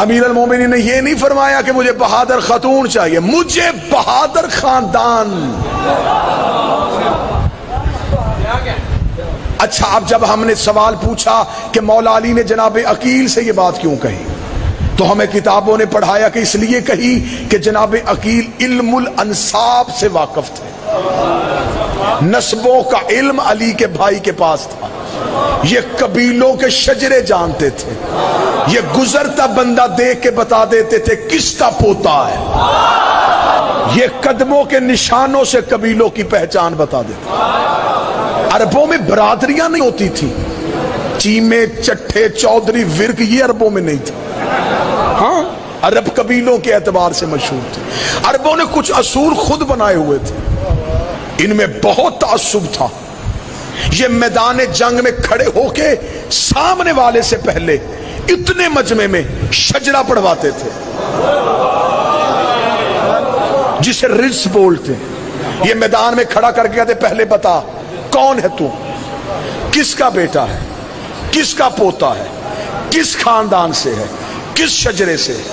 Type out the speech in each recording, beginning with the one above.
امیر المومنین نے یہ نہیں فرمایا کہ مجھے بہادر خاتون چاہیے، مجھے بہادر خاندان۔ اچھا، اب جب ہم نے سوال پوچھا کہ مولا علی نے جناب عقیل سے یہ بات کیوں کہی، تو ہمیں کتابوں نے پڑھایا کہ اس لیے کہی کہ جناب عقیل علم الانساب سے واقف تھے، نسبوں کا علم علی کے بھائی کے پاس تھا، یہ قبیلوں کے شجرے جانتے تھے، یہ گزرتا بندہ دیکھ کے بتا دیتے تھے کس کا پوتا ہے، یہ قدموں کے نشانوں سے قبیلوں کی پہچان بتا دیتے۔ عربوں میں برادریاں نہیں ہوتی تھی، چیمے، چٹھے، چودھری، ورک، یہ عربوں میں نہیں تھا۔ ہاں، عرب قبیلوں کے اعتبار سے مشہور تھے۔ عربوں نے کچھ اصول خود بنائے ہوئے تھے، ان میں بہت تعصب تھا۔ یہ میدان جنگ میں کھڑے ہو کے سامنے والے سے پہلے اتنے مجمع میں شجرہ پڑھواتے تھے جسے رز بولتے، یہ میدان میں کھڑا کر کے کہتے پہلے بتا کون ہے تو، کس کا بیٹا ہے، کس کا پوتا ہے، کس خاندان سے ہے، کس شجرے سے ہے۔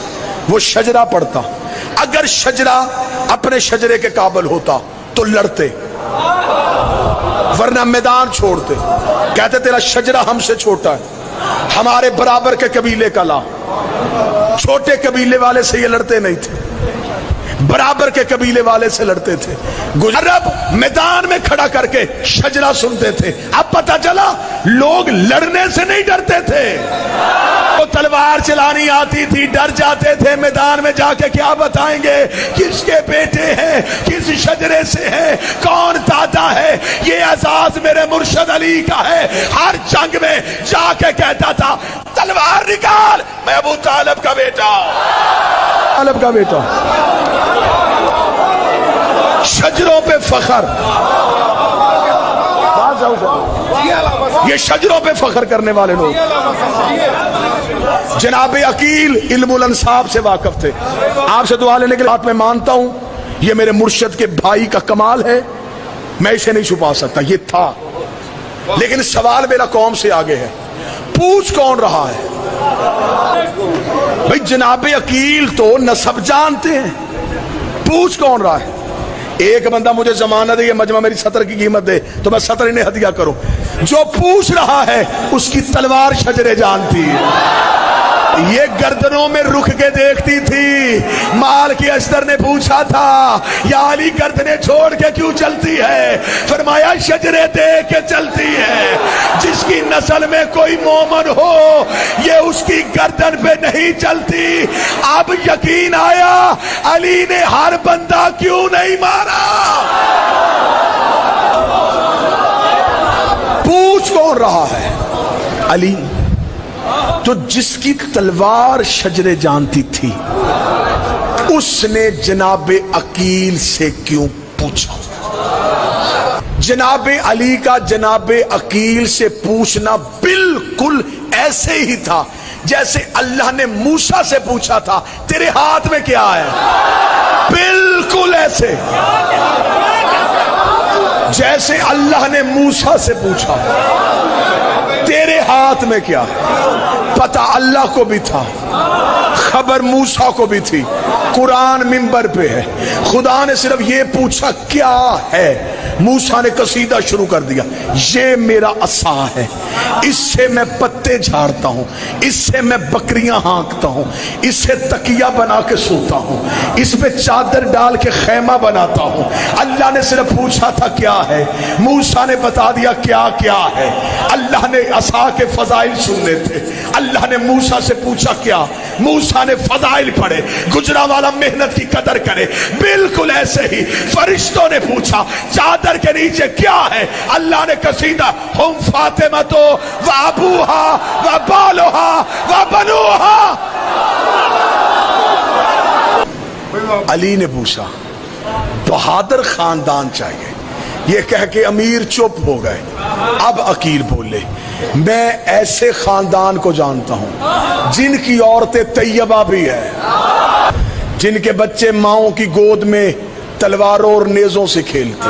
وہ شجرہ پڑھتا، اگر شجرہ اپنے شجرے کے قابل ہوتا تو لڑتے، ورنہ میدان چھوڑتے، کہتے تیرا شجرہ ہم سے چھوٹا ہے، ہمارے برابر کے قبیلے کا لا۔ چھوٹے قبیلے والے سے یہ لڑتے نہیں تھے، برابر کے قبیلے والے سے لڑتے تھے۔ عرب میدان میں کھڑا کر کے شجرہ سنتے تھے۔ اب پتہ چلا لوگ لڑنے سے نہیں ڈرتے تھے، وہ تلوار چلانی آتی تھی، ڈر جاتے تھے، میدان میں جا کے کیا بتائیں گے کس کے بیٹے ہیں، کس شجرے سے ہے، کون دادا ہے۔ یہ اعزاز میرے مرشد علی کا ہے۔ ہر جنگ میں جا کے کہتا تھا تلوار نکال، میں ابو طالب کا بیٹا، طالب کا بیٹا۔ شجروں پہ فخر، یہ شجروں پہ فخر کرنے والے لوگ۔ جناب عقیل علم الانساب سے واقف تھے۔ آپ سے دعا لینے کے بات میں مانتا ہوں یہ میرے مرشد کے بھائی کا کمال ہے، میں اسے نہیں چھپا سکتا، یہ تھا۔ لیکن سوال میرا قوم سے آگے ہے، پوچھ کون رہا ہے؟ بھئی جناب عقیل تو نسب جانتے ہیں، پوچھ کون رہا ہے؟ ایک بندہ مجھے زمانہ دے، یہ مجمع میری 70 کی قیمت دے تو میں 70 انہیں ہدیہ کروں۔ جو پوچھ رہا ہے اس کی تلوار شجرے جانتی ہے، یہ گردنوں میں رک کے دیکھتی تھی۔ مال کی اشتر نے پوچھا تھا یا علی گردنیں چھوڑ کے کیوں چلتی ہے؟ فرمایا شجرے دیکھ کے چلتی ہے۔ جس کی نسل میں کوئی مومن ہو یہ اس کی گردن پہ نہیں چلتی۔ اب یقین آیا علی نے ہر بندہ کیوں نہیں مارا۔ پوچھ کون رہا ہے؟ علی۔ تو جس کی تلوار شجرے جانتی تھی اس نے جناب عقیل سے کیوں پوچھا؟ جناب علی کا جناب عقیل سے پوچھنا بالکل ایسے ہی تھا جیسے اللہ نے موسیٰ سے پوچھا تھا تیرے ہاتھ میں کیا ہے، بالکل ایسے جیسے اللہ نے موسیٰ سے پوچھا تیرے ہاتھ میں کیا ہے۔ پتہ اللہ کو بھی تھا، خبر موسیٰ کو بھی تھی، قرآن منبر پہ ہے۔ خدا نے صرف یہ پوچھا کیا ہے، موسیٰ نے قصیدہ شروع کر دیا، یہ میرا عصا ہے، اس سے میں پتے جھاڑتا ہوں، اس سے میں بکریاں ہانکتا ہوں، اس سے تکیہ بنا کے سوتا ہوں، اس پہ چادر ڈال کے خیمہ بناتا ہوں۔ اللہ نے صرف پوچھا تھا کیا ہے، موسیٰ نے بتا دیا کیا کیا ہے۔ اللہ نے عصا کے فضائل سننے تھے، اللہ نے موسیٰ سے پوچھا کیا، موسیٰ نے فضائل پڑھے، گجرا والا محنت کی قدر کرے۔ بالکل ایسے ہی فرشتوں نے پوچھا چادر کے نیچے کیا ہے، اللہ نے قصیدہ ہم فاطمہ و ابوہا و بالوہا و بنوہا۔ علی نے پوچھا بہادر خاندان چاہیے، یہ کہہ کے امیر چپ ہو گئے۔ اب عقیل بولے میں ایسے خاندان کو جانتا ہوں جن کی عورتیں طیبہ بھی ہے، جن کے بچے ماؤں کی گود میں تلواروں اور نیزوں سے کھیلتے۔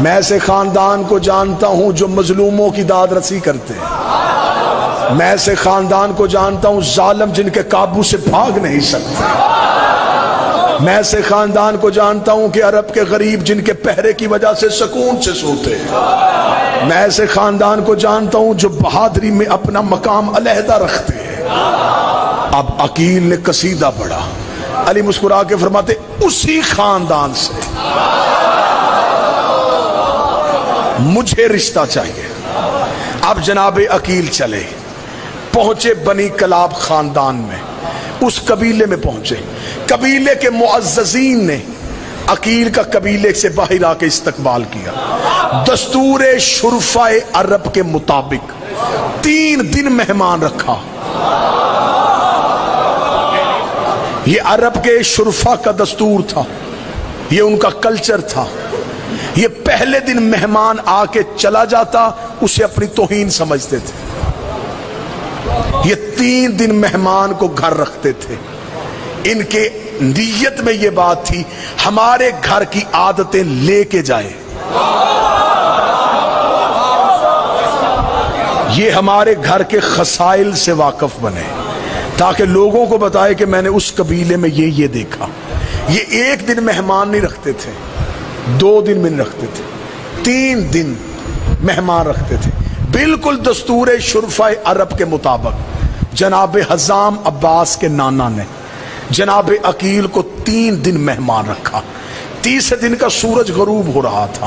میں ایسے خاندان کو جانتا ہوں جو مظلوموں کی داد رسی کرتے ہیں۔ میں ایسے خاندان کو جانتا ہوں ظالم جن کے قابو سے بھاگ نہیں سکتے. میں ایسے خاندان کو جانتا ہوں کہ عرب کے غریب جن کے پہرے کی وجہ سے سکون سے سوتے. میں ایسے خاندان کو جانتا ہوں جو بہادری میں اپنا مقام علیحدہ رکھتے ہیں. اب عقیل نے قصیدہ پڑھا. علی مسکرا کے فرماتے اسی خاندان سے مجھے رشتہ چاہیے. اب جناب عقیل چلے, پہنچے بنی کلاب خاندان میں, اس قبیلے میں پہنچے. قبیلے کے معززین نے عقیل کا قبیلے سے باہر آ کے استقبال کیا. دستور شرفاء عرب کے مطابق 3 دن مہمان رکھا. یہ عرب کے شرفاء کا دستور تھا, یہ ان کا کلچر تھا. یہ پہلے دن مہمان آ کے چلا جاتا اسے اپنی توہین سمجھتے تھے. یہ 3 دن مہمان کو گھر رکھتے تھے. ان کے نیت میں یہ بات تھی ہمارے گھر کی عادتیں لے کے جائے, یہ ہمارے گھر کے خصائل سے واقف بنے, تاکہ لوگوں کو بتائے کہ میں نے اس قبیلے میں یہ دیکھا. یہ 1 دن مہمان نہیں رکھتے تھے, 2 دن میں نہیں رکھتے تھے, 3 دن مہمان رکھتے تھے, بالکل دستور شرفاء عرب کے مطابق. جناب حزام عباس کے نانا نے جناب عقیل کو 3 دن مہمان رکھا. تیسرے دن کا سورج غروب ہو رہا تھا.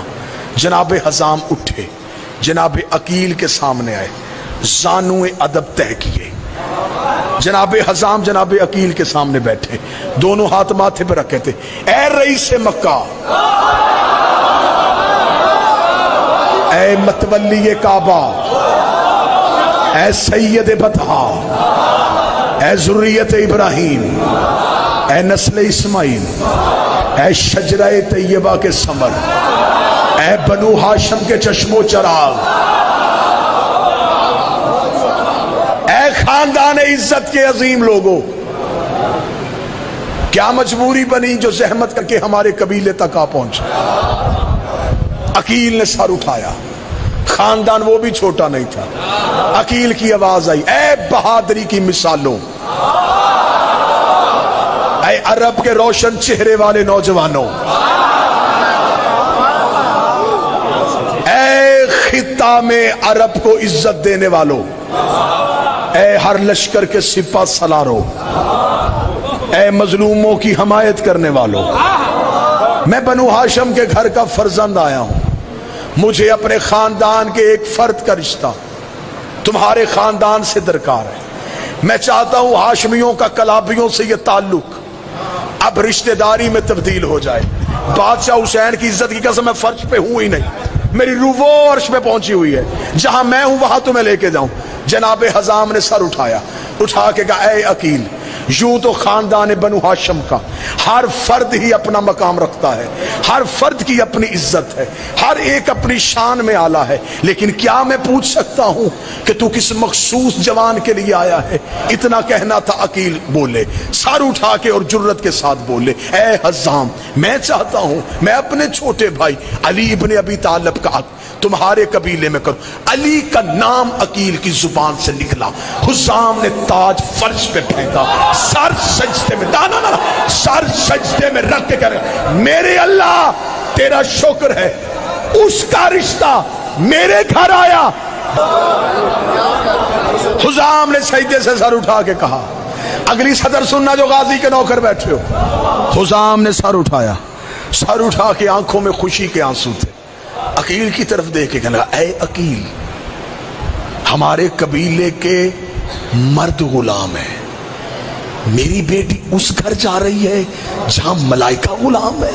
جناب حزام اٹھے, جناب عقیل کے سامنے آئے, زانو ادب طے کیے. جناب حزام جناب عقیل کے سامنے بیٹھے, دونوں ہاتھ ماتھے پہ رکھے تھے. اے رئیس مکہ, اے متولی کعبہ, اے سید بطحا, اے ذریت ابراہیم, اے نسل اسماعیل, اے شجرہ طیبہ کے ثمر, اے بنو ہاشم کے چشم و چراغ, اے خاندان عزت کے عظیم لوگوں, کیا مجبوری بنی جو زحمت کر کے ہمارے قبیلے تک آ پہنچے. عقیل نے سر اٹھایا, خاندان وہ بھی چھوٹا نہیں تھا. عقیل کی آواز آئی, اے بہادری کی مثالوں, اے عرب کے روشن چہرے والے نوجوانوں, اے خطہ میں عرب کو عزت دینے والوں, اے ہر لشکر کے سپہ سالاروں, اے مظلوموں کی حمایت کرنے والوں, میں بنو ہاشم کے گھر کا فرزند آیا ہوں. مجھے اپنے خاندان کے ایک فرد کا رشتہ تمہارے خاندان سے درکار ہے. میں چاہتا ہوں ہاشمیوں کا کلابیوں سے یہ تعلق اب رشتہ داری میں تبدیل ہو جائے. بادشاہ حسین کی عزت کی قسم میں فرش پہ ہوں ہی نہیں, میری روح وہ عرش پہ پہنچی ہوئی ہے, جہاں میں ہوں وہاں تمہیں لے کے جاؤں. جناب حزام نے سر اٹھایا, اٹھا کے کہا, اے عقیل, یوں تو خاندان بنو ہاشم کا ہر فرد ہی اپنا مقام رکھتا ہے, ہر فرد کی اپنی عزت ہے, ہر ایک اپنی شان میں آلہ ہے, لیکن کیا میں پوچھ سکتا ہوں کہ تو کس مخصوص جوان کے لیے آیا ہے؟ اتنا کہنا تھا. عقیل بولے, سر اٹھا کے اور جرت کے ساتھ بولے, اے حزام, میں چاہتا ہوں میں اپنے چھوٹے بھائی علی ابن ابی طالب کا عقد تمہارے قبیلے میں کروں. علی کا نام عقیل کی زبان سے نکلا. حزام نے تاج فرش پہ پھینکا, سر سجدے میں, سر سجدے میں رکھ کے کہہ رہے, میرے اللہ تیرا شکر ہے, اس کا رشتہ میرے گھر آیا. حزام نے سجدے سے سر اٹھا کے کہا, اگلی صدر سننا جو غازی کے نوکر بیٹھے ہو. حزام نے سر اٹھایا, سر اٹھا کے آنکھوں میں خوشی کے آنسو تھے. عقیل کی طرف دیکھ کے کہنے لگا, اے عقیل, ہمارے قبیلے کے مرد غلام ہیں, میری بیٹی اس گھر جا رہی ہے جہاں ملائکہ غلام ہے.